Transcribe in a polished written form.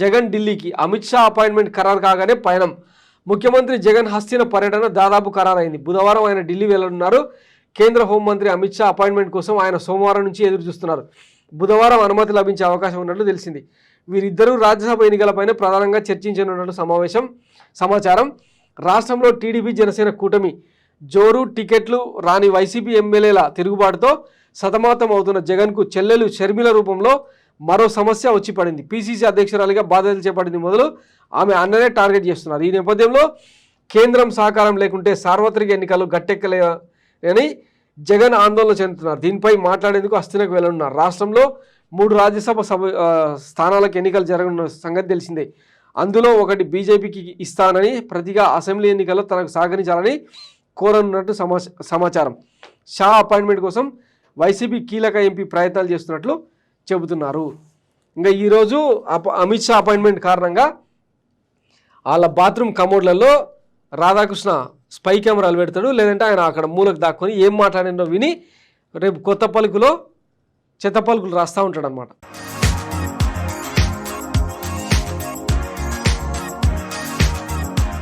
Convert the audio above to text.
జగన్ ఢిల్లీకి అమిత్ షా అపాయింట్మెంట్ ఖరారు కాగానే పయనం. ముఖ్యమంత్రి జగన్ హస్తిన పర్యటన దాదాపు ఖరారైంది. బుధవారం ఆయన ఢిల్లీ వెళ్లనున్నారు. కేంద్ర హోంమంత్రి అమిత్ షా అపాయింట్మెంట్ కోసం ఆయన సోమవారం నుంచి ఎదురు చూస్తున్నారు. బుధవారం అనుమతి లభించే అవకాశం ఉన్నట్లు తెలిసింది. వీరిద్దరూ రాజ్యసభ ఎన్నికలపైన ప్రధానంగా చర్చించనున్నట్లు సమాచారం. రాష్ట్రంలో టీడీపీ జనసేన కూటమి జోరు, టికెట్లు రాని వైసీపీ ఎమ్మెల్యేల తిరుగుబాటుతో సతమతం అవుతున్న జగన్కు చెల్లెలు షర్మిల రూపంలో మరో సమస్య వచ్చి పడింది. పీసీసీ అధ్యక్షురాలిగా బాధ్యతలు చేపట్టింది మొదలు ఆమె అన్ననే టార్గెట్ చేస్తున్నారు. ఈ నేపథ్యంలో కేంద్రం సహకారం లేకుంటే సార్వత్రిక ఎన్నికలు గట్టెక్కలేని జగన్ ఆందోళన చెందుతున్నారు. దీనిపై మాట్లాడేందుకు హస్తినకు వెళ్లనున్నారు. రాష్ట్రంలో 3 రాజ్యసభ స్థానాలకు ఎన్నికలు జరగనున్న సంగతి తెలిసిందే. అందులో ఒకటి బీజేపీకి ఇస్తానని, ప్రతిగా అసెంబ్లీ ఎన్నికల్లో తనకు సహకరించాలని కోరనున్నట్టు సమాచారం. షా అపాయింట్మెంట్ కోసం వైసీపీ కీలక ఎంపీ ప్రయత్నాలు చేస్తున్నట్లు చెబుతున్నారు. ఇంకా ఈరోజు అమిత్ షా అపాయింట్మెంట్ కారణంగా వాళ్ళ బాత్రూమ్ కమోడ్లలో రాధాకృష్ణ స్పై కెమెరాలు పెడతాడు, లేదంటే ఆయన అక్కడ మూలకు దాక్కొని ఏం మాట్లాడినో విని రేపు కొత్త పలుకులో చెత్త పలుకులు రాస్తూ ఉంటాడు అన్నమాట.